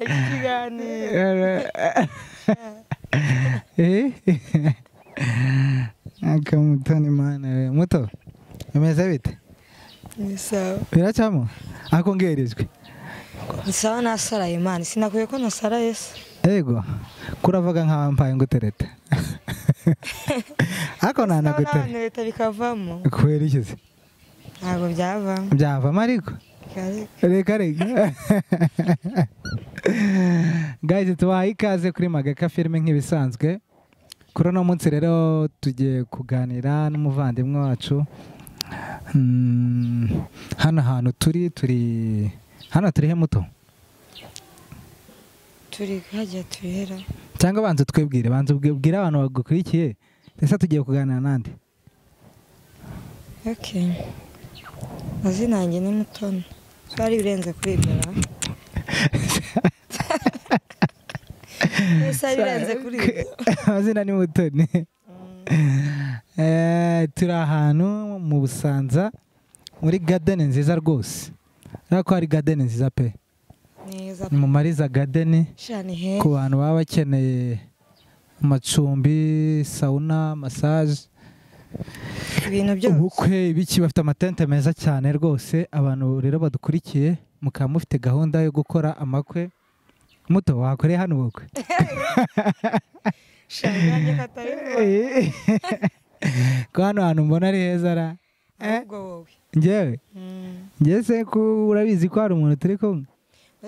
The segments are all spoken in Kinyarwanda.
ikiganiro akamutoni mana muto umeze bite ni sawa biracamo akongerejwe ni sawa nasaraye Imana sinakuye ko nasaraye se ego kuravuga nk'abampaye ngutereta ako nanagutereta leta bikavamo kwera ikizi ntabwo byavamo ariko reka guys tubahaye ikaze kuri Magaka Filime nk'ibisanzwe kuri uno munsi rero tugiye kuganira n'umuvandimwe wacu hano hantu turi hano turi he muto turi hajya turihera cyangwa banze twebwire banze ubwira abantu bagukurikiye ese tugiye kuganira nande okay mazina yanjye ni Mutoni twari birenze kuri ibyo birenze kuri ibyo mazina ni Mutoni turi ahantu mu Busanza muri garden nziza rwose ariko hari garden nziza pe ni mu Mariza garden ku bantu baba bakeneye amacumbi sauna massage ibintu byose ubukwe ibiki bafite amatente meza cyane rwose abantu rero badukurikiye mukaba mufite gahunda yo gukora amakwe muto wakoreye hano ubukwe shanganye katari ko hano hantu mbona ari heza ra ahubwo wowe njyewe se ko urabizi ko hari umuntu turi kumwe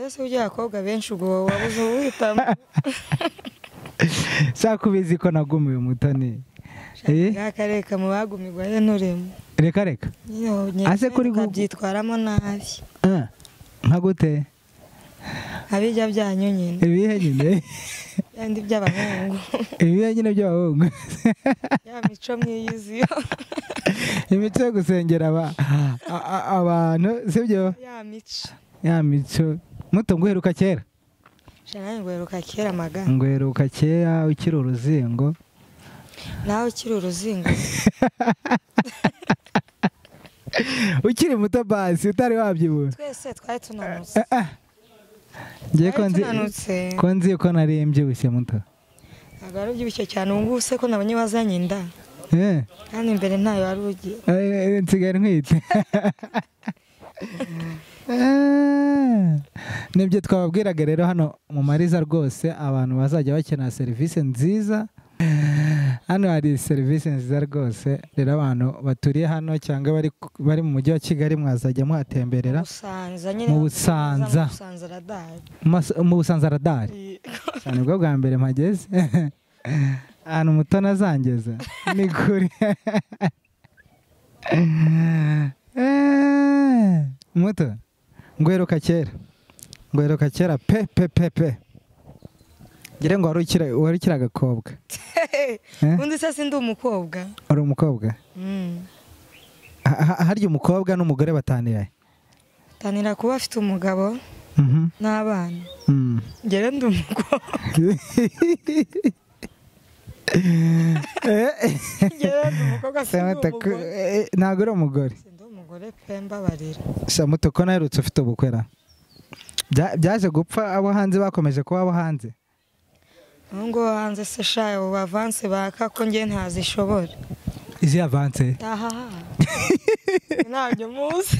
ese ujya abakobwa benshi ubwo wabuze uwitamo shaka ubizi ko nagumiwe Mutoni reka mu bagumirwa ye nturemo reka ase kuri byitwaramo nabi nka gute abijya byanyu nyine ibihe nyine yandi by'abahungu ibihe nyine by'abahungu ya mico myiyiziyo imico yo gusengera abantu sibyo ya mico muto nguheruka kera shana nguheruka kera magana nguheruka kera ukiri uruzingo nawe ukiri uruzingo ukiri muto basi utari wabyibuha twese twari tunanutse ngiye ko nzi ko nari mbyibushye muto ntabwo wari ubyibushye cyane ubu ngubu se ko nabonye wazanye inda kandi imbere ntayo wari ugiye nsigaye ntwite nibyo twababwiraga rero hano mu Mariza rwose abantu bazajya bakenera serivisi nziza hano hari serivisi nziza rwose rero abantu baturiye hano cyangwa bari mu mujyi wa Kigali mwazajya muhatemberera mu Busanza radari cyane bwo bwa mbere mpageze ahantu Mutoni azangeza ni kuri muto nguheruka kera pe ngira ngo wari ukiri agakobwa undi se sindi umukobwa uri umukobwa harya umukobwa n'umugore batanira kuba afite umugabo n'abana ngera ndi umukobwa ntabwo uri umugore pe mbabarira muto ko naherutse ufite ubukwera byaje gupfa abo hanze bakomeje kuba abo hanze ngo hanze se shaye ubu avanse baka ko ngiye ntazishobora izi avanse ntabyo muzi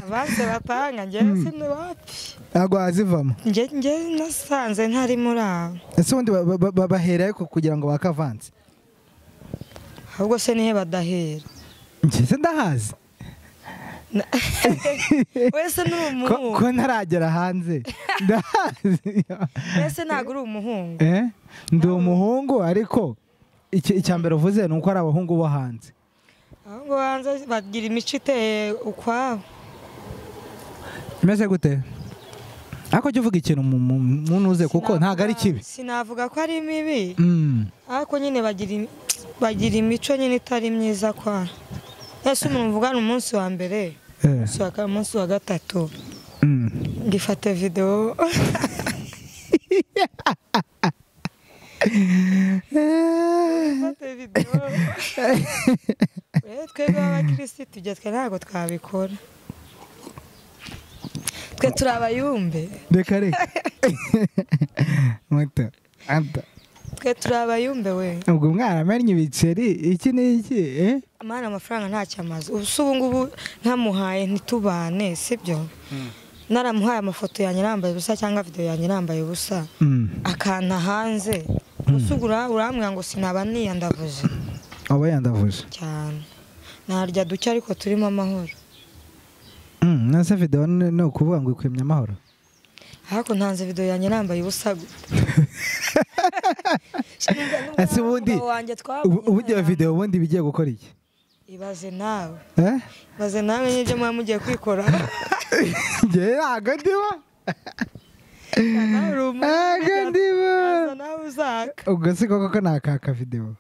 avanse batanga ngewe siniwapi ntabwo wazivamo ngewe nasanze ntari muri abo ese ubundi babahera kugira ngo bake avanse ahubwo se nihe badahera njye ndahazi wese ni umuhungu ko ntaragera hanze ndahazi wese ntabwo uri umuhungu ndi umuhungu ariko icya mbere uvuze ni uko ari abahungu bo hanze abahungu bo hanze bagira imico iteye ukwabo imeze gute ariko jya uvuga ikintu umuntu uze kuko ntabwo ari kibi sinavuga ko ari mibi ariko nyine bagira imico nyine itari myiza kwa ese umuntu mvugana umunsi wa mbere umunsi wa gatatu ngifate video twebwe abakirisitu tujya ntabwo twabikora twe turi abayumbe reka muto anta twe turi abayumbe we ubwo umwana amenye ibiceri iki n'iki amana amafaranga ntacyo amaze ubu ngubu ntamuhaye ntitubane sibyo naramuhaye amafoto yanjye nambaye ubusa cyangwa video yanjye nambaye ubusa akanta hanze usugura urambwira ngo sinaba niyandavuje aba yandavuje cyane narya duke ariko turimo amahoro nase video no kuvuga ngo ikwemye amahoro ariko ntanze video yanjye nambaye ubusa ase ubundi ubundi video ubundi bigiye gukora iki ibaze nawe ibaze nawe n'ibyo mwa mugiye kwikora nge ntago ndiba nawe uzaka ubwo si koko ko nakaka video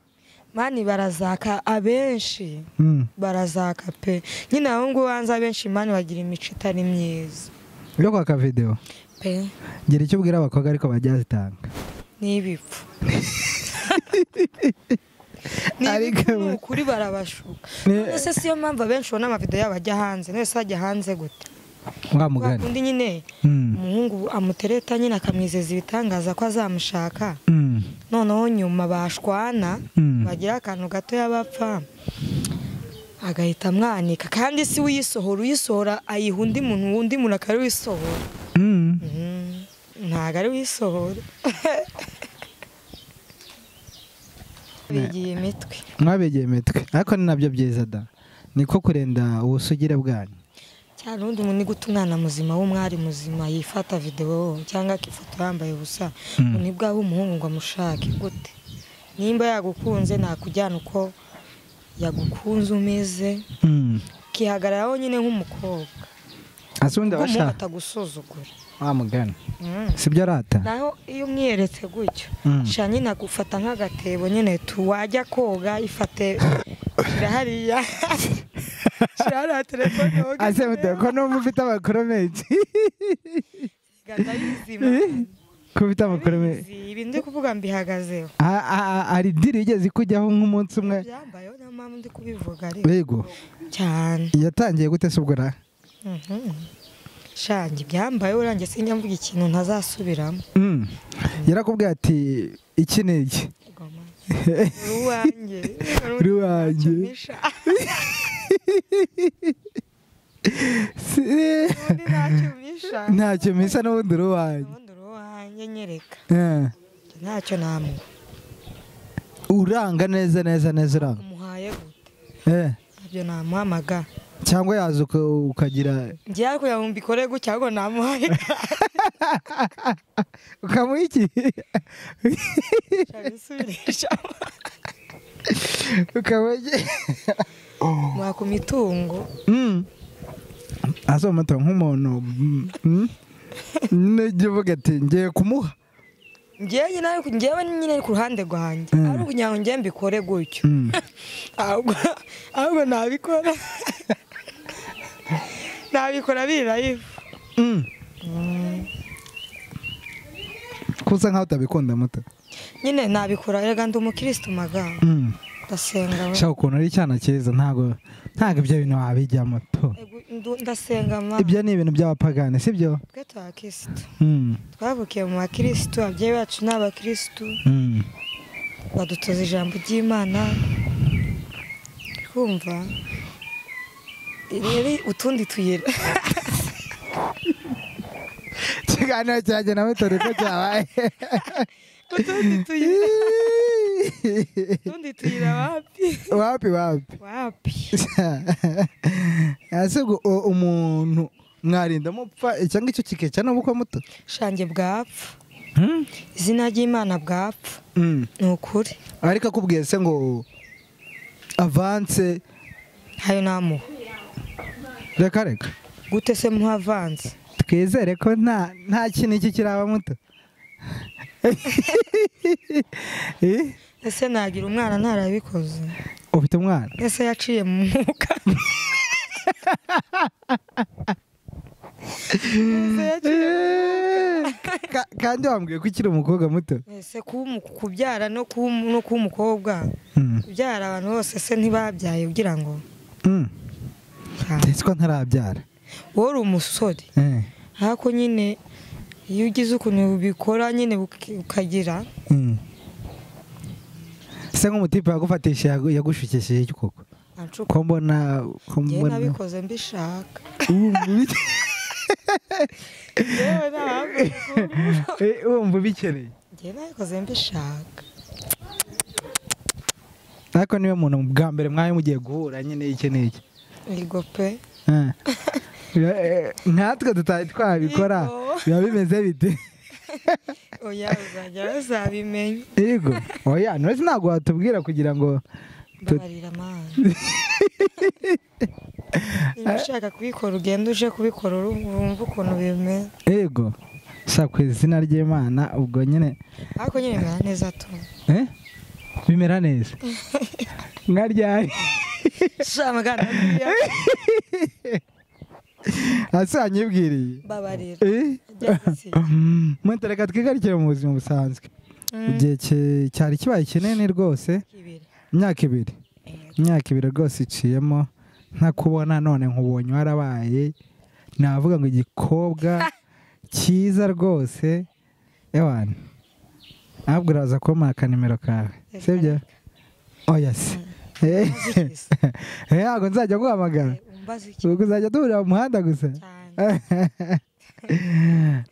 mani barazaka abenshi barazaka pe nyine aho ngo wanza abenshi mani bagira imico itari myiza yo kwaka video pe gira icyo ubwira abakobwa ariko bajyazitanga n'ibipfu ariko kuri barabashuka ese siyo mpamvu abenshi ubona amavideo yabo ajya hanze nese ajya hanze gute mwamugani undi nyine umuhungu amutereta nyine akamwizeza ibitangaza ko azamushaka noneho nyuma bashwana bagira akantu gato y'abapfa agahita amwanika kandi si uyisohora ayiha undi muntu akari wisohora ntago ari wisohora bigiye imitwe mwabegeye imitwe ariko ni nabyo byiza da niko kurenda ubusugire bwanyu cyane undi muntu guta umwana muzima w'umwari muzima yifata video cyangwa akifoto yambaye ubusa nibwo aho umuhungu ngo amushake gute nimba yagukunze nakujyana uko yagukunze umeze kihagararaho nyine nk'umukobwa asundi abashaka atagusuzugura mugani sibyo arata naho iyo mwiyeretse gutyo sha nyine agufata nk'agatebo nyine tuwajya koga ifate hariya shara telefone woga ase mute ko no mufite amakuru menshi ganda yizima kubita amakuru menshi ibi ndi kuvuga mbihagazeho ari diri igeze kujyaho nk'umunsi umwe byambayeho na mama ndi kubivuga ari yego cyane yatangiye gute se ubwo ra shangi byambaye urangiye sinjya mvuga ikintu ntazasubiramo yarakubwiye ati iki ni iki ruwanjye ntacyo misa n'ubundi ruwanjye nyereka ntacyo namwe uranga neza uranga umuhaye gute nabyo namuhamaga cyangwa yaza ukagira ngiye ariko yambikore gutya ahubwo namuhaye ukamuha iki ukamuha mwaka mitungo azo muto nk'umuntu nijye uvuga ati ngiye kumuha ngewe nyine ku ruhande rwanjye ari ukugira ngo ngiye mbikore gutyo ahubwo nabikora birayifu kusa nkaho utabikunda muto nyine nabikora rega ndi umukirisitu magambo ndasenga shaka ukuntu ari icyana cyiza ntago ibyo bintu wabijyamo to ndasenga ibyo ni ibintu by'abapagani sibyo twe twakirisitu twavukiye mu bakirisitu ababyeyi bacu ni abakirisitu badutoza ijambo ry'Imana kumva rero utundi tuyira kiganiro cyanjye nawe turi ko cyabaye utundi tuyira wapi ase umuntu mwarinda mupfa cyangwa icyo kikeca n'ubukwe muto shange bwapfa izina ry'Imana bwapfa ni ukuri ariko akubwiye se ngo avance hayo namuha reka gute se muha avance twizere ko nta kintu iki kiraba muto ese nagira umwana ntarabikoze ufite umwana ese yaciye mu mwuka kandi wambwiye ko ukiri umukobwa muto ese kubyara no kuba umukobwa kubyara abantu bose se ntibabyaye ugira ngo ndetse ko ntarabyara wowe uri umusore ariko nyine iyo ugize ukuntu ubikora nyine ukagira se nk'umutipe yagufatisha yagushukishije iki koko ko mbona nabikoze mbishaka wumva ubikeneye njye nabikoze mbishaka ariko niwe muntu bwa mbere mwawe mugiye guhura nyine iki n'iki yego pe nkatwe tutari twabikora biba bimeze bite oya uzajya bazabimenya yego oya nose ntabwo watubwira kugira ngo babarira amazi niba ushaka kubikora ugenda uje kubikora wumva ukuntu bimeze yego sa ku izina ry'Imana ubwo nyine ariko nyine bimera neza tu bimera neza nka ryari shamagana asanyibwiriye babarira mutereka twigarukire mu buzima busanzwe igihe cyari kibaye kinini rwose imyaka ibiri rwose iciyemo ntakubona none nkubonye warabaye navuga ngo igikobwa cyiza rwose ewana ntabwo uraza kumpa akanimero kawe sibyo oya se ntabwo nzajya guhamagara ubwo uzajya duhurira mu muhanda gusa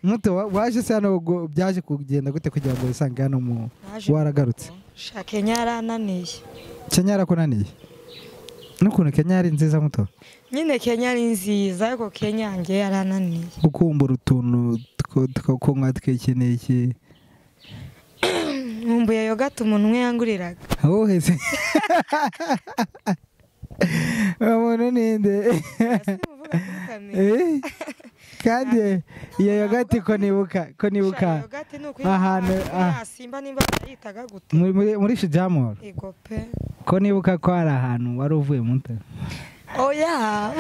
muto waje se hano byaje kugenda gute kugira ngo wisange hano waragarutse Kenya yarananiye Kenya yarakunaniye n'ukuntu Kenya yari nziza muto nyine Kenya ari nziza ariko Kenya yanjye yarananiye ukumbura utuntu two nkatwikeneye iki nkumbuye yogurt umuntu umwe yanguriraga wowe se umuntu ninde kandi iyo yogurt ko nibuka ahantu simba nimba yitaga gute muri Shijamoro yego pe ko nibuka ko hari ahantu wari uvuye muto oya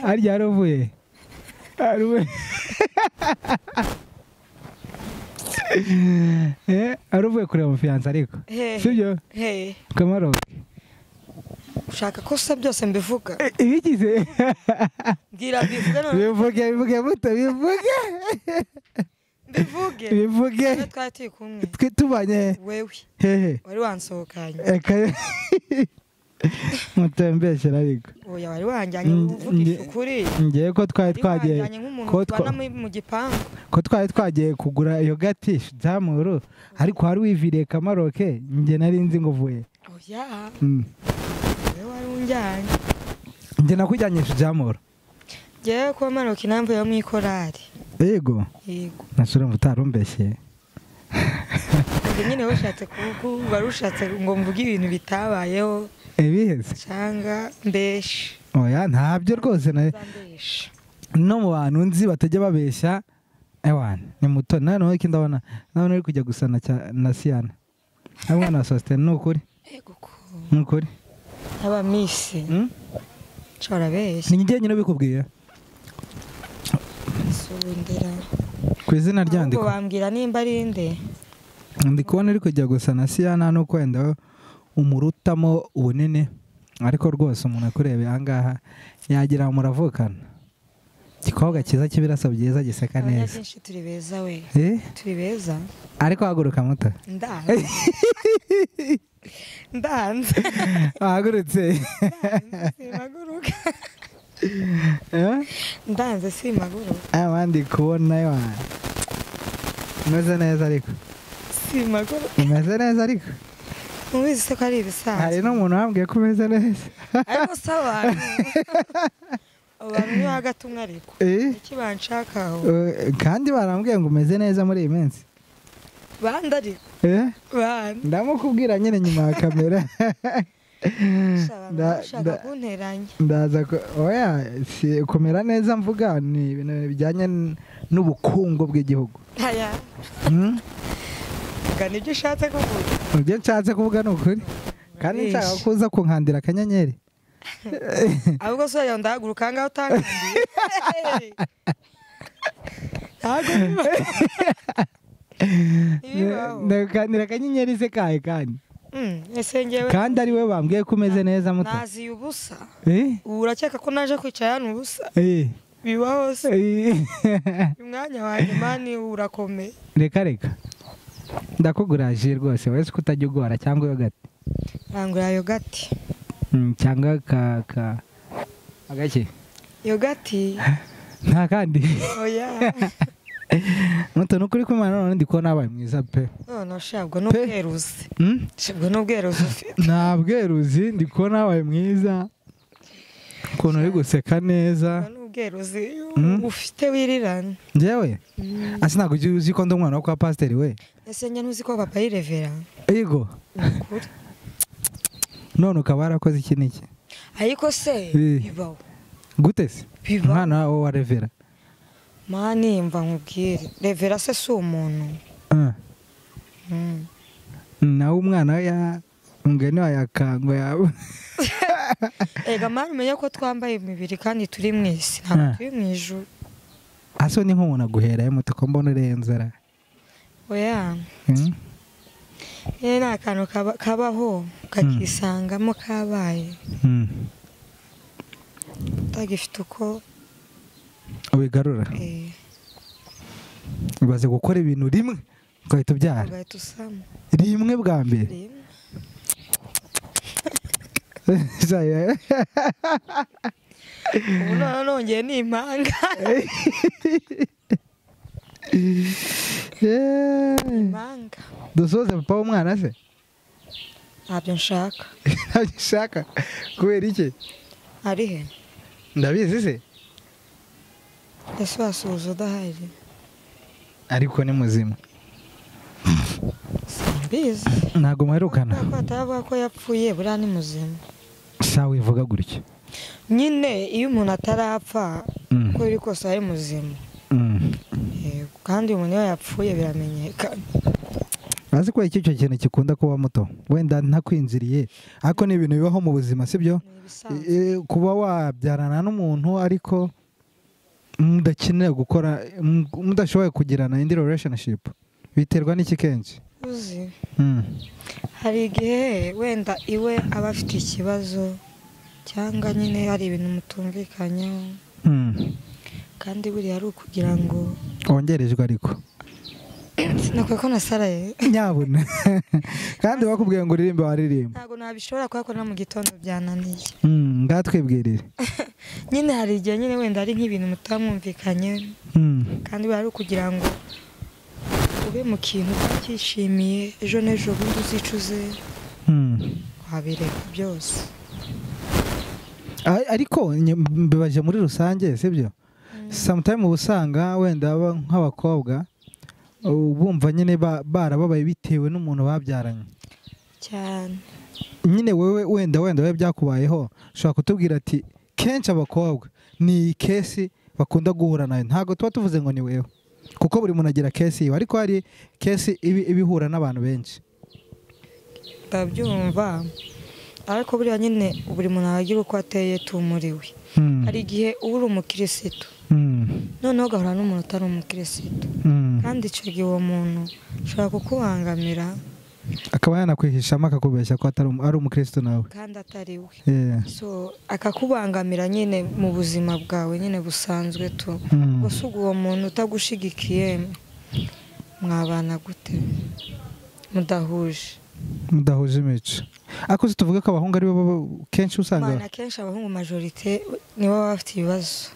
ari yari uvuye ari uvuye kureba umufiyanse ariko sibyo Kamaroke ushaka ko se byose mbivuga ibigize bwira bivuge muto bivuge twari turi kumwe twe tubanye wewe hehe wari wansohokanye mutembesera ariko oya wari wanjyanye uvugisha ukuri ngiye ko twari twagiye mu gipangu ko twari twagiye kugura yogurt Shijamoro ariko wari wiviriye Kamaroke njye nari nzi ngo uvuye oya wari unjyanye njye nakujyanye Shijamoro ngewe ko Kamaroke namvuye yo mu ikorari yego nasura mutarumbeshye nyine ushatse wari ushatse ngo mvuge ibintu bitabayeho ibiheze cyangwa mbeshe oya ntabyo rwose no mu bantu nzi batajya babeshya ewana ni muto noneho iki ndabona uri kujya gusana na Siana umwana wa Sostene ni ukuri ni ukuri aba misi nshobora beshya ni njye nyine ubikubwiye ku izina ryandiko bambwira nimba ari nde ndi kubona uri kujya gusa na Siana no kwenda umurutamo ubunini ariko rwose umuntu akureba ahangaha yagira ngo muravukana igikobwa cyiza cy'ibirasa byiza giseka neza turi beza we turi beza ariko haguruka muto ndanze wahagurutse simaguruka ndanze simaguruka abandi kubona umeze neza ariko simaguruka umeze neza ariko mubizi se ko ari ibisanzwe hari n'umuntu wambwiye ko umeze neza ariko se abantu niyo hagati umwe ariko iki banshakaho kandi barambwiye ngo umeze neza muri iyi minsi bandi ariko ndamukubwira nyine nyuma ya kamera ndashaka kunteranya ndaza oya kumera neza mvuga ni ibintu bijyanye n'ubukungu bw'igihugu nibyo ushatse kuvuga ibyo nshatse kuvuga ni ukuri kandi nshaka kuza kunkandira akanyenyeri ahubwo se wajya ndahaguruka ahangaha utankandiye ndakandira akanyenyeri se kahe kandi kandi ari we bambwiye ko umeze neza muto naziye ubusa ubu urakeka ko naje kwicara hano ubusa bibaho se umwanya wanjye mani urakomeye. reka ndakuguraje rwose wese kutajya ugora cyangwa yogati Nangura yogati cyangwa agake yogati nta kandi oya muto nukuri ko mwana none ndiko nabaye mwiza pe no shabwo n'ubweruzi shabwo n'ubweruzi nta bweruzi ndiko nabaye mwiza ukuntu uri guseka neza n'ubweruzi ufite wirirana njyewe ase ntabwo uzi ko ndi umwana wo kwa pasiteri we ese njye ntuzi ko papa yirevera yego none ukaba warakoze iki n'iki ariko se bibaho gute se umwana wawe wa revera mani mva nkubwire revera se si umuntu nawe umwana we umugani wayakangwa yawe ega mani umenye ko twambaye imibiri kandi turi mu isi ntabwo turi mu ijuru aso ni nk'umuntu aguhera muto ko mbona urenzara oya ni akantu kabaho kakisangamo kabaye utagifite uko ubigarura ubaze gukora ibintu rimwe ugahita ubyara ugahita usama rimwe bwa mbere ubu none nongeye ni impanga impanga dusoze papa w'umwana se ntabyo nshaka ntabyo ushaka kubera iki ari he ndabizi se ese wasuhuza udahari ariko ni muzima simbizi ntabwo muherukana ko atavuga ko yapfuye buriya ni muzima sawa wivuga gutya nyine iyo umuntu atarapfa uko biri kose ari muzima kandi umuntu iyo yapfuye biramenyekana azi ko icyo kintu gikunda kuba muto wenda ntakwinziriye ariko ni ibintu bibaho mu buzima sibyo kuba wabyarana n'umuntu ariko mudakeneye gukora mudashoboye kugirana indi relationship biterwa n'iki kenshi uzi hari igihe wenda iwe aba afite ikibazo cyangwa nyine hari ibintu mutumvikanyeho kandi buriya ari ukugira ngo wongerejwe ariko sinakwiye ko nasaraye nyabuna kandi bakubwiye ngo uririmbe waririmba ntabwo nabishobora kubakora mu gitondo byananiye ngatwibwirire nyine hari igihe nyine wenda ari nk'ibintu mutamwumvikanye kandi buriya ari ukugira ngo ube mu kintu utacyishimiye ejo n'ejo bundi uzicuze wabireka byose ariko mbibaje muri rusange sibyo sometimes uba usanga wenda nk'abakobwa bumva nyine barababaye bitewe n'umuntu babyaranye cyane nyine wowe wenda we byakubayeho ushobora kutubwira ati kenshi abakobwa ni kesi bakunda guhura nayo ntabwo tuba tuvuze ngo ni wewe kuko buri muntu agira kesi yiwe ariko hari kesi ibihura n'abantu benshi ndabyumva ariko buriya nyine buri muntu agira uko ateye tumuriwe hari igihe uba uri umukirisitu noneho ugahura n'umuntu utari umukirisitu kandi icyo gihe uwo muntu ushobora kukubangamira akaba yanakwihisha akakubeshya ko ari umukirisitu nawe kandi atari we so akakubangamira nyine mu buzima bwawe nyine busanzwe tu gusa uwo muntu utagushigikiye mwabana gute mudahuje imico ariko se tuvuge ko abahungu ari bo kenshi usanga kenshi abahungu majorite nibo baba bafite ibibazo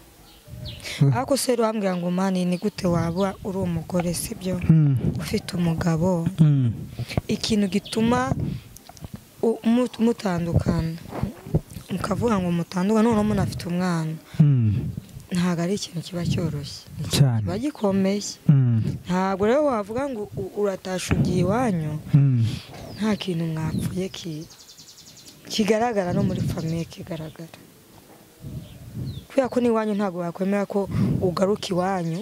ariko se urambwira ngo mani ni gute waba uri umugore sibyo ufite umugabo ikintu gituma mutandukana mukavuga ngo mutandukane noneho munafite umwana ntabwo ari ikintu kiba cyoroshye kiba gikomeye ntabwo rero wavuga ngo uratasha ugiye iwanyu nta kintu mwapfuye kigaragara no muri famiye kigaragara kubera ko n'iwanyu ntabwo wakwemera ko ugaruka iwanyu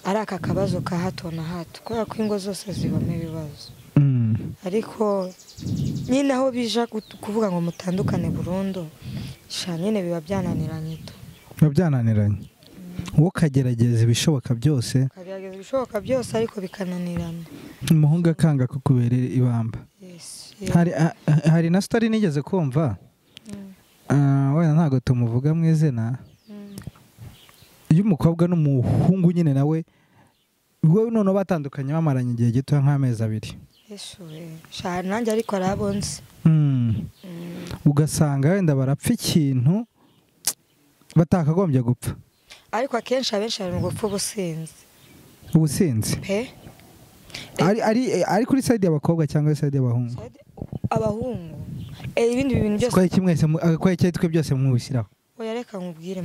ari aka kabazo ka hato na hato kubera ko ingo zose zibamo ibibazo ariko nyine aho bija kuvuga ngo mutandukane burundu nyine biba byananiranye biba byananiranye wowe ukagerageza ibishoboka byose ariko bikananirana umuhungu akanga kukuberera ibamba hari na sitori nigeze kumva wenda ntabwo tumuvuga mu izina y'umukobwa n'umuhungu nyine nawe wowe none batandukanye bamaranye igihe gito nk'amezi 2. shana nanjye ariko arabonze ugasanga wenda barapfa ikintu batakagombye gupfa, ariko akenshi abenshi bari mu gupfa ubusinzi ari kuri side y'abakobwa cyangwa side y'abahungu? Abahungu ibindi bintu byose kwa kimwese twe byose mwubishyiraho. oya reka nkubwire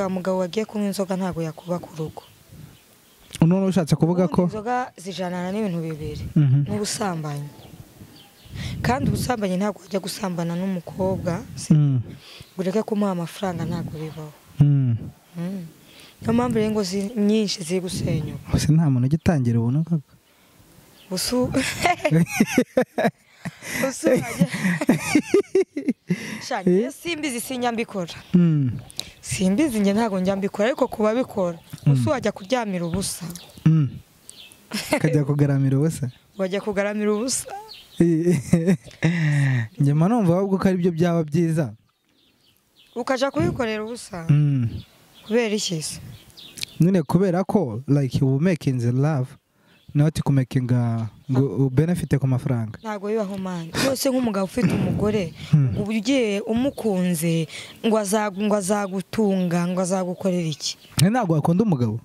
mugabo wagiye kunywa inzoga ntago yakuba ku rugo. None ushatse kuvuga ko inzoga zijanana n'ibintu bibiri n'ubusambanyi, kandi ubusambanyi ntabwo wajya gusambana n'umukobwa ureke kumuha amafaranga, ntabwo bibaho. Niyo mpamvu rero ngo nyinshi ziri gusenyuka. Ese nta muntu ugitangira ubuntu kaka busu shanye simbizi sinyambikora simbizi nge ntago njyambikora, ariko kuba bikora busu wajya kuryamira ubusa kajya kugaramira ubusa wajya kugaramira ubusa. Nge manumva ahubwo ko ari byo byaba byiza ukaja kubikorera ubusa. Kubera iki se? None kubera ko like you making the love not to making benefit ku mafaranga. Ntago bibaho man. Yose nk'umugabo ufite umugore ugiye umukunze ngo azagutunga ngo azagukorera iki? Ntago akunda umugabo.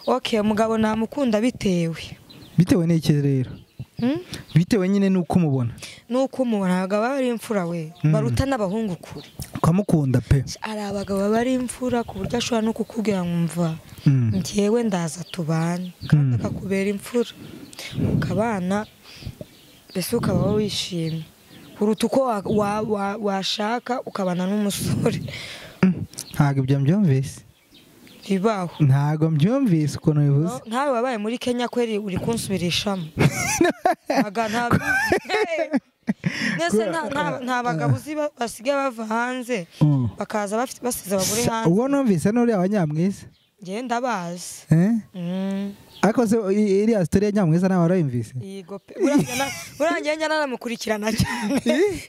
Okay, umugabo namukunda bitewe n'iki rero? Bitewe nyine nuko umubona. Nuko umubona abagabo bari imfura we baruta n'abahungu kure. Ukamukunda pe. Ari abagabo bari imfura ku buryo ashobora no kukubwira nkumva ngewe ndaza tubane kandi akakubera imfura ukabana mbese ukaba wishimye kuruta uko washaka ukabana n'umusore. Ntabwo ibyo mbyumvise. Bibaho. Ntabwo mbyumvise ukuntu bivuze. Ntawe wabaye muri Kenya kweri uri kunsubirishamo. Nese nta bagabo basigaye bava hanze bakaza basize abagore hanze. Uwo numvise n'uri abanyamwiza. Nge ndabazi. Ariko se iriya story ya Nyamwiza nawe warayumvise? Yego pe. Urangiye njya naramukurikirana cyane.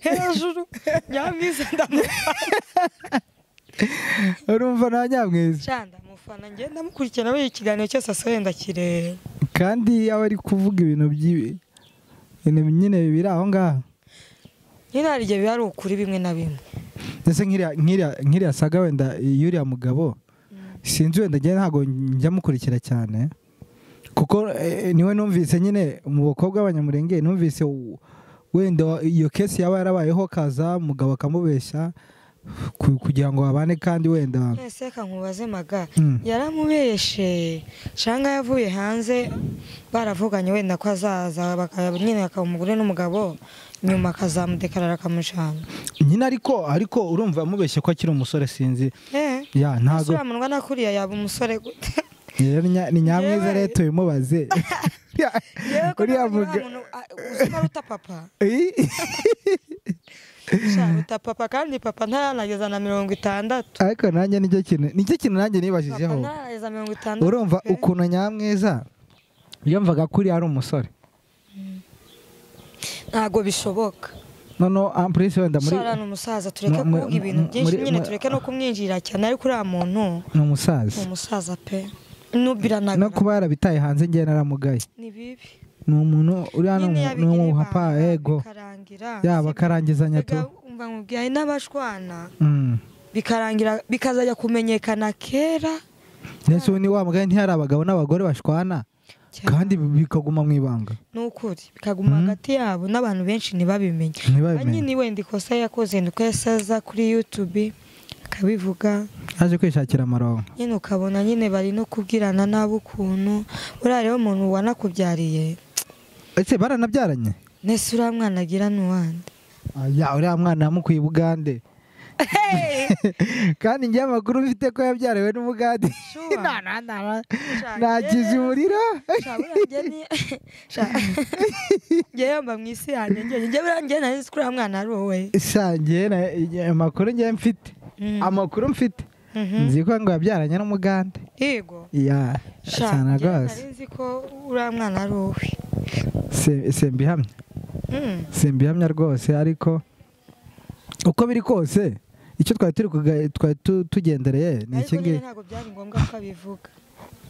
Hejuru Nyamwiza ndamufana. Urumva na Nyamwiza? Cyanda mufana nge ndamukurikirana we ikiganiro cyose asohoye ndakireba. Kandi yawe ari kuvuga ibintu nyine bibiri aho ngaho. Nyine hari igihe biba ari ukuri bimwe na bimwe. Ndetse nk'iriya saga wenda yuriya mugabo sinzi wenda njye ntabwo njya mukurikira cyane kuko niwe numvise nyine mu bakobwa b'abanyamurenge numvise wenda iyo kesi yaba yarabayeho kaza mugabo akamubeshya kugira ngo babane kandi wenda ese kankubaze maga yaramubeshe cyangwa yavuye hanze baravuganye wenda ko azaza nyine akaba umugore n'umugabo nyuma akazamudekarara akamushana nyine ariko urumva amubeshye ko akiri umusore sinzi ya ntago amunwa nakuriya yaba umusore gute ni Nyamwiza rero tubimubaze uriya mugabo uruta papa uruta papa kandi papa ntaranageza na 60. ariko nanjye nicyo kintu nanjye nibajijeho urumva ukuntu Nyamwiza yumvaga kuri ari umusore ntago bishoboka. No amprise wenda muri Sara n'umusaza tureke kuvuga ibintu byinshi nyine tureke no kumwinjira cyane ariko uriya muntu ni umusaza pe nubiranaga no kuba yarabitaye hanze ngiye naramugaye ni bibi ni umuntu uri hano no hapa ego yaba karangizanya tu umva nkubwiye n'abashwana bikarangira bikazajya kumenyekana kera. Nese ni wa mugaye ntihari abagabo n'abagore bashwana kandi bikaguma mu ibanga. Nukuri bikaguma hagati yabo n'abantu benshi ntibabimenye. Nyine wenda ikosa yakoze nuko yasaza kuri YouTube akabivuga aje kwishakira amarongo. Nyine ukabona nyine bari no kubwirana nabo ukuntu uriya rero umuntu wanakubyariye. Ese baranabyaranye? Nese uriya mwana agira n'uwandi. Ya uriya mwana yamukuye i Bugande. Kandi njye amakuru mfite ko yabyariwe n'Umugande. Nagize umuriro. Njye mba mwisi yanjye njye burangiye nari nzi ko uriya mwana ari wowe. Sangiye amakuru njye mfite. Amakuru mfite. Nzi ko ngo yabyaranye n'Umugande. Yego. Ya. Cyane rwose. Nari nzi ko uriya mwana ari wowe. Simbihamya rwose ariko uko biri kose icyo twari tugendereye ni iki ngiki. Ntabwo byari ngombwa ko abivuga.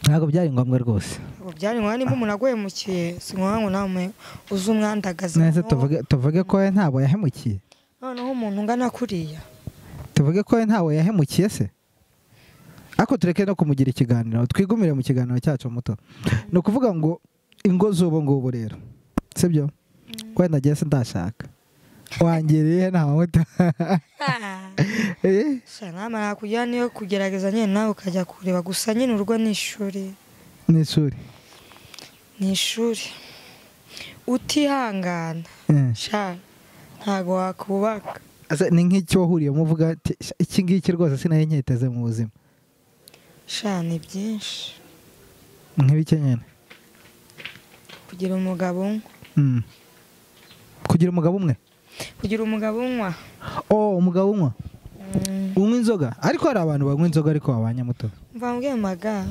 Ntabwo byari ngombwa rwose. Ntabwo byari ngombwa, niba umuntu aguhemukiye si ngombwa ngo nawe uze umwandagaze. Nese tuvuge ko ntabwo yahemukiye. Noneho umuntu ungana kuriya tuvuge ko ntabwo yahemukiye se. Ako tureke no kumugira ikiganiro, twigumire mu kiganiro cyacu muto. Ni ukuvuga ngo ingo z'ubu ngubu rero sibyo, wenda ngiye se ndashaka wangiriye nta muto. namara kujya niyo kugerageza nyine nawe ukajya kureba, gusa nyine urugo ni ishuri. Ni ishuri. Ni ishuri utihangana sha ntago wakubaka. Ni nk'icyo wahuriyemo uvuga iki ngiki rwose sinari nkiteze mu buzima. Sha ni byinshi. Nk'ibiki nyine? Kugira umugabo umwe. Kugira umugabo umwe? Kugira umugabo unywa. Umugabo unywa. Unywa inzoga? Ariko hari abantu banywa inzoga ariko babanye muto. Mva mbwiye maga.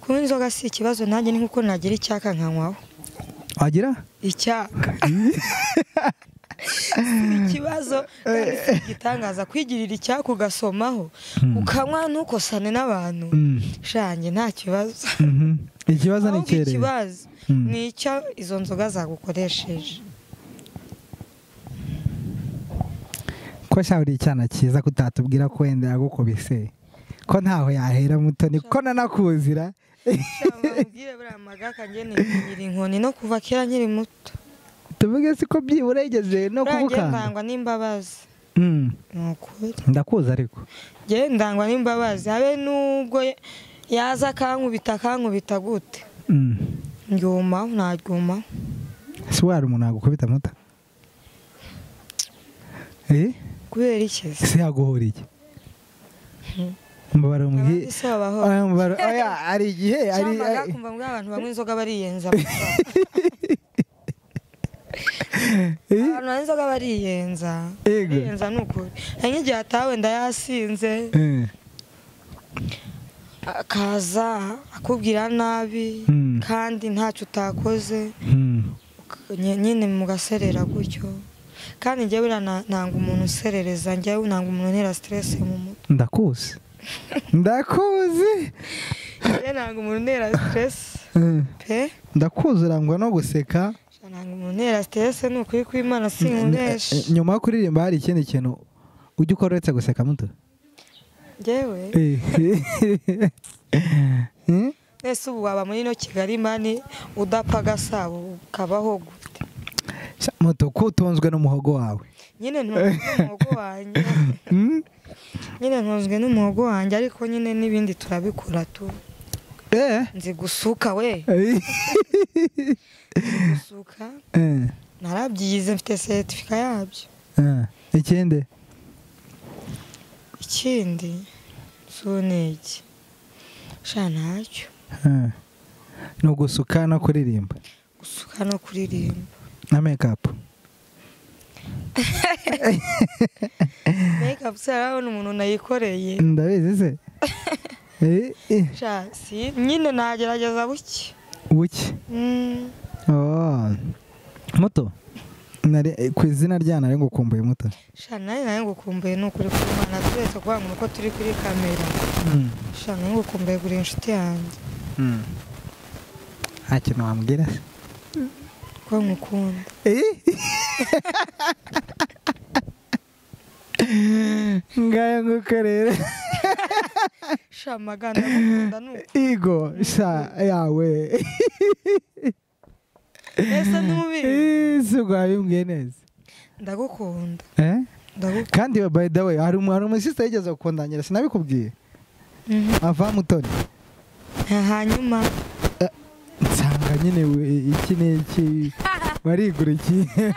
Kunywa inzoga si ikibazo, nanjye ni nkuko nagira icyaka nkanywaho. Wagira? Icyaka. Ikibazo kandi si igitangaza kwigirira icyaka ugasomaho ukanywa ntukosane n'abantu. Shanjye nta kibazo. Ikibazo ni cyere. Ikibazo ni icyo izo nzoga zagukoresheje. Ko shawuri cyana cyiza kutatubwira ko wenda yagukubise. Ko ntaho yahera muto ni ko nanakuzira. Mbwire buriya magaka njye nigira inkoni no kuva kera nkiri muto. Tuvuge si ko byibura yigeze no kuvuka. Ndangwa n'imbabazi. Nukuri. Ndakuza ariko. Njye ndangwa n'imbabazi, habe nubwo yaza akankubita gute. Ndyuma ntaryuma. Si wari umuntu agukubita muto. Kubera iki? Se yaguhora iki? Mbabara mugi. Oya ari igihe ari kumva ngo abantu bamwe inzoga bariyenza. Abantu inzoga bariyenza. Bariyenza nukuri. Nk'igihe atawe ndayasinze. Akaza akubwira nabi kandi ntacyo utakoze. Nyine mugaserera gutyo. Kandi njyewe nanga umuntu userereza, njyewe nanga umuntu ntera stress mu mutwe. Ndakuzi. Ndakuzi. Njyewe nanga umuntu ntera stress. Pe? Ndakuzi urangwa no guseka. Nanga umuntu ntera stress n'ukuri kw'Imana sinkunesha. Nyuma yo kuririmba hari ikindi kintu ujya ukora uretse guseka muto? Njyewe? Ese ubu waba muri no Kigali mani udapfa Gasabo ukabaho gute? Moto kutonzwe n'umuhogo wawe. Nyine ntunzwe n'umuhogo wanjye. Nyine ntunzwe n'umuhogo wanjye ariko nyine n'ibindi turabikora tu. Nzi gusuka we. Gusuka. Narabyize mfite certificate yabyo. Ikindi? Ikindi suniki. Sha ntacyo. No gusuka no kuririmba. Gusuka no kuririmba. Na makeup. Makeup sarabona umuntu nayikoreye. Ndabizi se. Sha si nyine nagerageza buke. Buke. Muto. Nari ku izina ryana ari ngukumbuye muto. Sha naye ngukumbuye n'ukuri ku Imana turetse kwanga uko turi kuri kamera. Sha naye ngukumbuye guri inshuti yanjye. Hakintu wambwira? Ko ngukunda. Ngaya ngukorera. Sha magana ngukunda nuko. Igo sha yawe. Ese nubi. Suga bimbwiye neza. Ndagukunda. Ndagukunda. Kandi by the way hari umusista yigeze gukundanyira sinabikubwiye. Ava mutoni. Hanyuma nsanga nyine iki n'iki warigurukiye.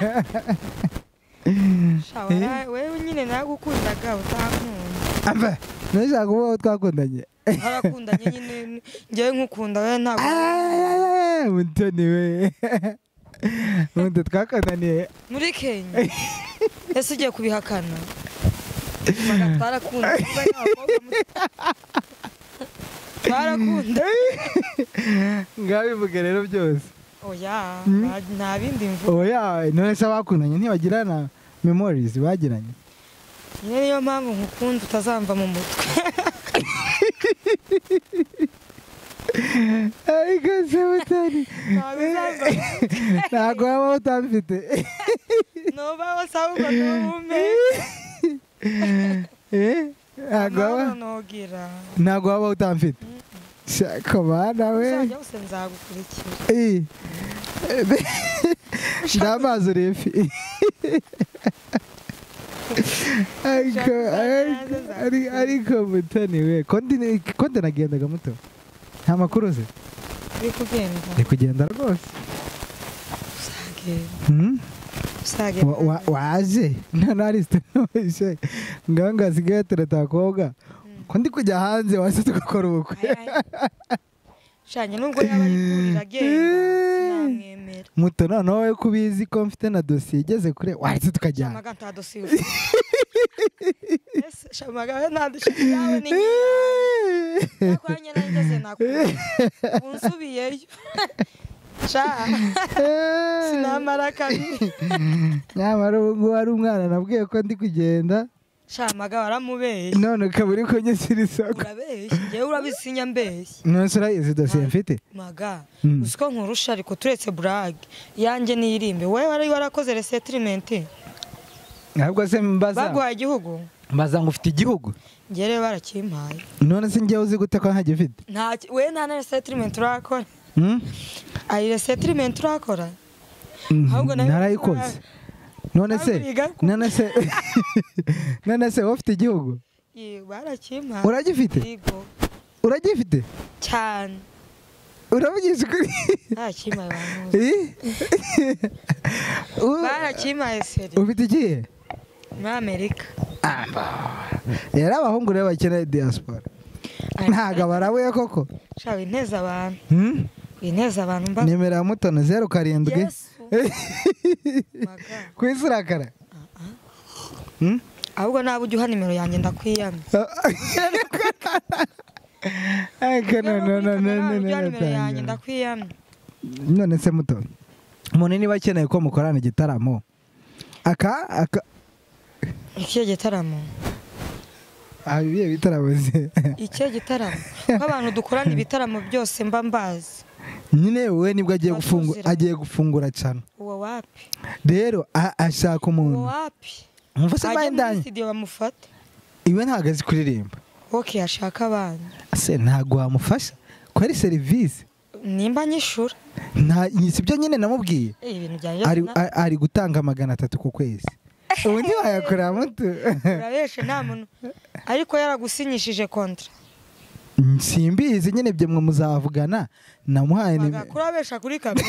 Shawara wewe nyine nagukundaga utankunda. Amba nashaka kuba twakundanye. Harakundanye nyine ngewe nkukunda we ntabwo. Mutoni we. Undi twakundaniye muri Kenya. Ese ugiye kubihakana? Twarakunda. Twarakunda. Ngabivuge rero byose. Oya, nta bindi mvuga. Oya, none se bakundanye ntibagirana memories bagiranye. niyo mpamvu nkukunda utazamva mu mutwe. ariko se Mutoni ntabwo waba utamfite. Nuba wasaba ngo ntubume. Ntabwo waba utamfite. Shaka bana we. Uzajya wose nzagukurikira. Ndamazi refi. ariko Mutoni we konde nagendaga muto nta makuru ze uri kugenda rwose usage waje none ari sitanoje nganga asigaye turatakobwa ko ndi kujya hanze wase tugakora ubukwe shanye nubwo yaba yikurira agenda namwemera muto noneho kubizi ko mfite na dosiye igeze kure wahise tukajyana shamaga nta dosiye shamaga nta dosiye yawe ni nakwanye nangeze nakubona unsubiyeyo sinamara kabiri nyamara ubu ari umwana nabwiye ko ndi kugenda shamaga waramubeshye none ukaba uri kunyishyura isoko urabeshye njyewe urabisinya mbeshye nonse urayizi dosiye mfite maga uziko nkurusha ariko turetse burage yanjye niyirimbe wowe wari warakoze resettlement ntabwo se mbaza baguhaye igihugu mbaza ngo ufite igihugu njyewe barakimpaye none se njyewe uzi gute ko ntagifite we nta na resettlement urakora ayi resettlement urakora ahubwo narayikoze none se ufite igihugu barakimpaye uragifite uragifite cyane uravugisha ukuri barakimpaye bamuzi barakimpaye seri ufite ikihe muri Amerika rero abahungu rero bakeneye diaspora ntago barabuye koko shawe inteza abantu inteza abantu mba nimero ya Mutoni 07 kwisi urakara ahubwo naba ujya uha nimero yanjye ndakwiyamye none se Mutoni umuntu niba akeneye ko mukorana igitaramo ikihe gitaramo ibihe bitaramo ze ikihe gitaramo ko abantu dukorana ibitaramo byose mba mbazi nyine wowe nibwo agiye gufungura cyane uwo wapi rero ashaka umuntu uwo wapi umva se bayindanye studio bamufata iwe ntago azi kuririmba okay ashaka abana se ntago wamufasha ko ari service nimba nyishura sibyo nyine namubwiye ari gutanga 300 ku kwezi ubu ntiwayakorera muto urabeshe nta muntu ariko yaragusinyishije kontra simbizi nyine byo mwe muzavugana namuhaye ni kurabesha kuri kamera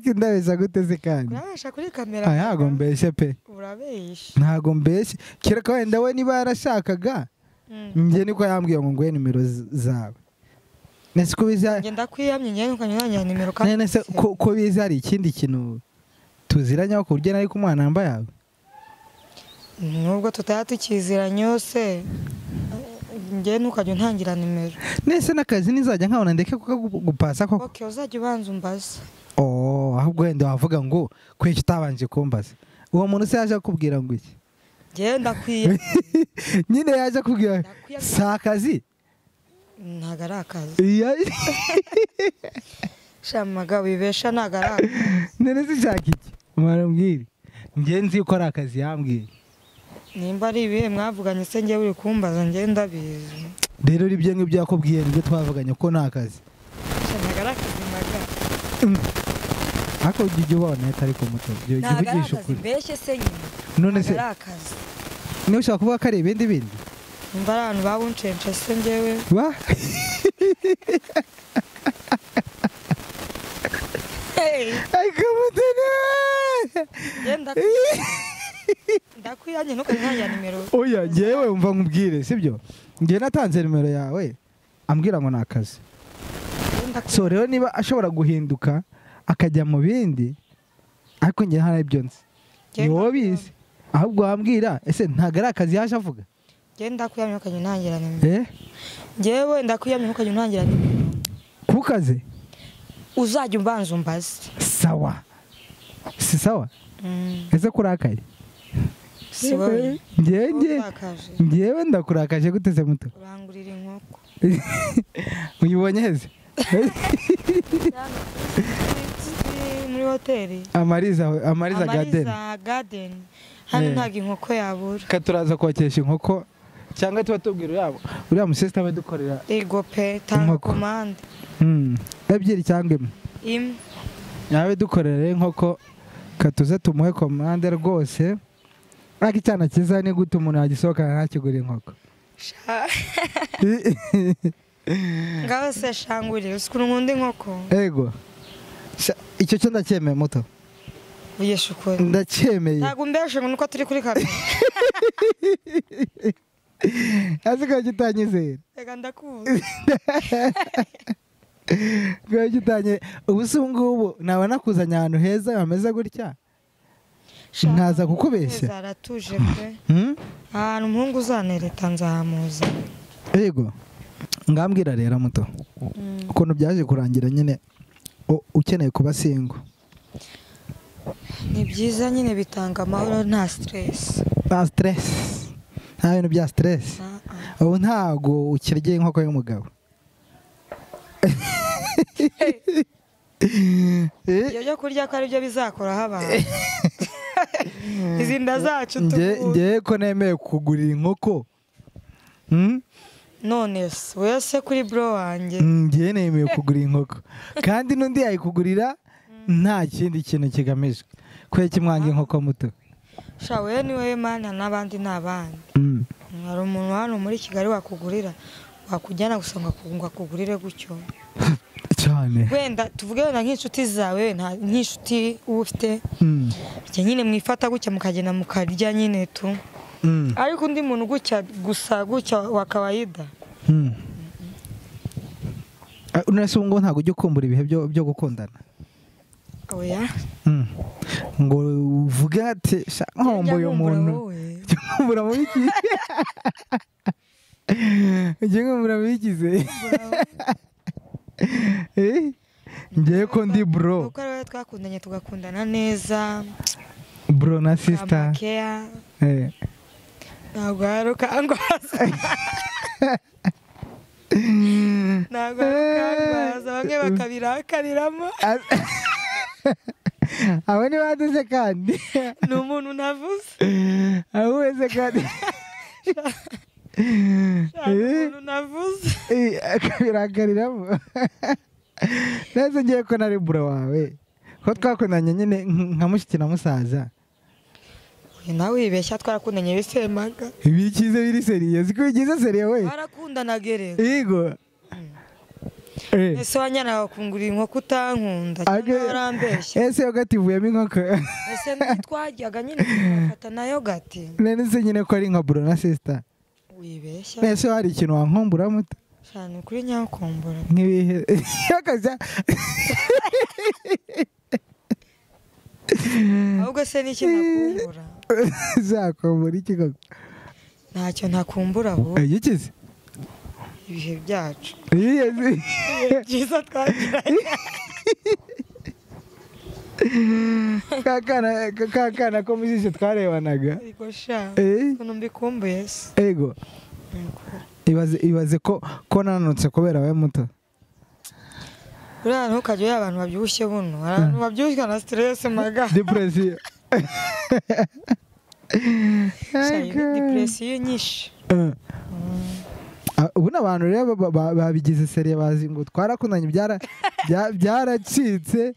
kindabesha gute se kandi kurabesha kuri kamera ntago mbeshye pe urabeshe ntago mbeshye kereka wenda we niba yarashakaga njye niko yambwiye ngo ngwe nimero zawe nese ko biza ngenda kwiyamye njye ukanyanya nimero kandi nese ko biza ari ikindi kintu tuziranya ko urye nari ku mwana namba yawe nubwo tutayatukiziranye yose njye ntukajya untangira nimero nese nakazi nizajya nkabona ndeke gupasa koko okay uzajya ubanza umbaza ahubwo wenda wavuga ngo kweki utabanje kumbaza uwo muntu se yaje kubwira ngo iki njye ndakwiye nyine yaje kubwira sa akazi ntago ari akazi shamaga wibesha ntago ari akazi none se nshaka iki marambwire njye nzi ko ari akazi yambwiye nimba ari ibihe mwavuganye se njye uri kumbaza njye ndabizi rero ibyo ngibyo yakubwiye nibyo twavuganye ko nta kazi ntago ari akazi maga ako ujye ubona atari ku muto givugisha ukuri mbeshye se nyine none se ari akazi niba ushaka kuvuga ko ari ibindi bindi nimba ari abantu babuncence se njyewe ndakwiyanye ntukajya nimero oya njyewe umva nkubwire sibyo njye natanze nimero yawe ambwira ngo ni akazi so rero niba ashobora guhinduka akajya mu bindi ariko njye nta ibyo nzi ni wowe bizi ahubwo wambwira ese ntabwo ari akazi yaje avuga njye ndakwiyamye ntukajya untangira nimero njyewe ndakwiyamye ntukajya untangira nimero ku kazi uzajya umbanza umbaze. Sawa. Si sawa? Ese kurakaye? Si wowe. Ngewe ndakurakaje gute se muto? Urangurira inkoko. Uyibonye heze? Muri hoteli. Amariza Garden. Hano ntago inkoko yabura. Katuraza kwakesha inkoko cyangwa tuba tubwira yabo. Uriya musista we dukorera. Ego pe tanga commande. Ebyiri cyangwa imwe. Yawe dukorera inkoko katuze tumuhe commande rwose. Aki cyana kiza ni gute umuntu yagisohoka ntakigura inkoko. Ngaho se shangurira usikuru nkunda inkoko. Ego. Icyo cyo ndacyemeye muto. Uye shukuri. Ndacyemeye. Ntago mbeshe ngo nuko turi kuri kamera. Azika gitanyizera. Ega ndakuzi. Gwa gitanye ubusungubu naba nakuzanya ahantu heza bameze gutya. Nkaza kukubeshya. Zaratuje pe. Ahantu umuhungu uzanereta nzamuza. Ego. Ngambwira rero muto. Ukuntu byaje kurangira nyine ukeneye kuba single. Ni byiza nyine bitanga amahoro nta stress. Nta stress. Nta bintu bya stress. Ubu ntago ukirye inkoko y'umugabo. Ibyo kurya ko ari byo bizakoraho abantu. Izi nda zacu ngewe ko nemeye kugurira inkoko. None se wese kuri bro wanjye. Ngewe nemeye kugurira inkoko. Kandi n'undi yayikugurira nta kindi kintu kigamijwe. Kwe kimwanga inkoko muto. Shawe ni wewe mana n'abandi n'abandi. Hari umuntu hano muri Kigali wakugurira wakujyana gusanga kugungwa kugurire gutyo. Cyane. Wenda tuvuge na nk'inshuti zawe nta nk'inshuti ufite. Nyine mwifata gutya mukagenda mukarya nyine tu. Ariko undi muntu gutya gusa gutya wa kawaida. Unase ngo ntago ujye kumbura ibihe byo gukundana. Oya. Ngo uvuge ati nkomboye umuntu. Kumbura mu iki? Kumbura mu ikize. Ngiye ko ndi bro. Uko rero twakundanye tugakundana neza. Bro na sister. Ntabwo harukangwaza. Ntabwo harukangwaza bamwe bakabirakariramo. Abo ni baduze kandi. Ni umuntu navuze. Abo wese kandi. Umuntu navuze. Akabirakariramo. Neze ngiye ko nari bro wawe. Ko twakundanye nyine nka mushiki na musaza. Nawe wibeshya twarakundanye bisemaga. Ibikize biri seriye. Ziko bigize seriye we. Barakundana gerero. Yego. Ese wanyana wakungura inkoko utankunda cyangwa warambeshya. Ese yogati vuyemo inkoko. Ese twajyaga nyine gufata na yogati. Nese nyine ko ari nka bro na sister. Wibeshya. Ese hari ikintu wankombura muto. Cyane kuri nyakombura. Nkibihe. Yakaza. Ahubwo se niki nakumbura? Zakombura iki koko? Ntacyo ntakumbura aho. Yikize? Ibihe byacu. Yiyezi. Byiza twagiranye. Kakana ko mujishe twarebanaga. Ego sha. Kuno mbikumbuye se. Ego. Ibaze ko nanutse kubera we muto. Uriya ntukajye abantu babyibushye buno. Abantu babyibushye na stress maga. Depression. Depression nyinshi. Ubu n'abantu rero babigize seriye bazi ngo twarakundanye byaracitse.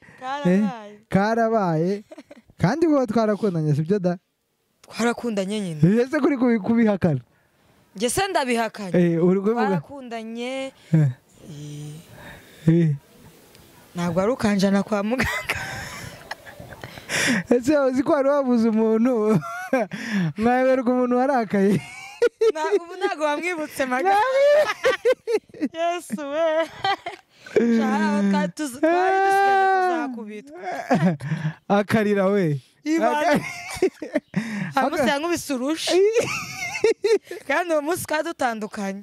Karabaye. Kandi bo twarakundanye sibyo da? Twarakundanye nyine. Ese kuri kubihakana. Nge se ndabihakanye. Twarakundanye. Ntabwo ari ukanjana kwa muganga. Ese uzi ko wari wabuze umuntu mwaberwa umuntu warakaye. Ubu ntabwo wamwibutse maga. Yesu we. Shara tuzakubitwa. Akarira we. Hamusanga ubisurusha. Kandi uwo munsi dutandukanye.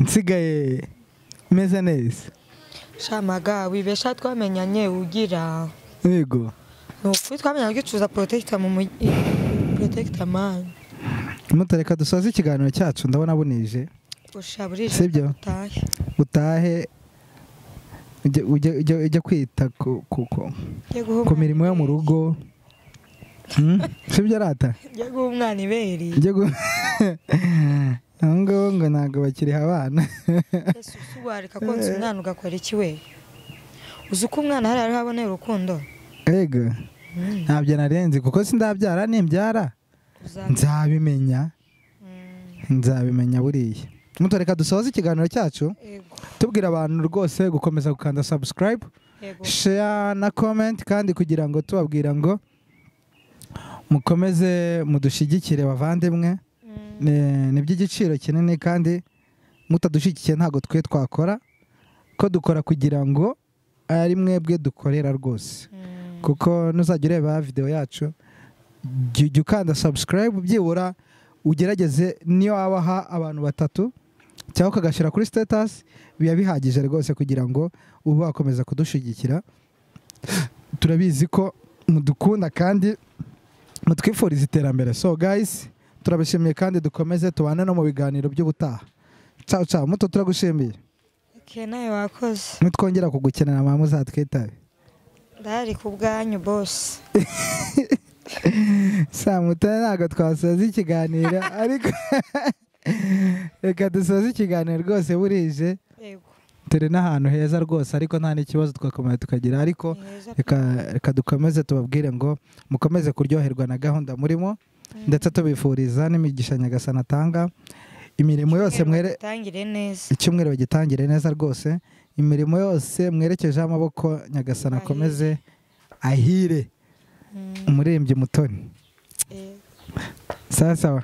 nsigaye meze neza. Shamaga wibesha twamenyanye ugira. Yego. Nuko twamenyanye gicuza protector mu protector man. Mutareka dusoza ikiganiro cyacu ndabona bunije. Ushaburije. Sibyo? Utahe ujya kwita ku mirimo yo mu rugo. Sibyo rata? Ujya guha umwana iberi. Ngo ntago bakiriha abana. Ese usubarika konsa umwana ugakora iki we? Uzi ko umwana hari abonera urukundo? Ego. Ntabyo narenze kuko sindabyara nimbyara. Nzabimenya. Nzabimenya buriya. Mutareka dusoza ikiganiro cyacu. Tubwira abantu rwose gukomeza gukanda subscribe, share na comment kandi kugira ngo tubabwira ngo mukomeze mudushigikire bavandimwe. Ni by'igiciro kinini kandi mutadushigikiye ntago twe twakora ko dukora kugira ngo ari mwebwe dukorera rwose. Kuko nuzajya ureba video yacu jya ukanda subscribe byibura ugerageze niyo wabaha abantu 3 cyangwa ukagashira kuri status biya bihagije rwose kugira ngo ube wakomeza kudushigikira. Turabizi ko mudukunda kandi mutwifuriza iterambere. So guys, turabishimiye kandi dukomeze tubane no mu biganiro by'ubutaha. Ciao ciao, muto turagushimiye. Nawe wakoze. Nitwongera kugukenera mama uzatwitabe. Ndari ku bwanyu boss. Samutana ntago twasoza ikiganiro ariko reka dusoze ikiganiro rwose burije. Yego. Turi n'ahantu heza rwose ariko nta n'ikibazo twakomeye tukagira ariko reka dukomeze tubabwire ngo mukomeze kuryoherwa na gahunda murimo ndetse tubifuriza n'imigisha Nyagasani atanga. Imirimo yose tangire neza. Icyumweru bagitangire neza rwose. Imirimo yose mwerekeje amaboko Nyagasani akomeze ahire. Umuririmbyi Mutoni. Sawa sawa.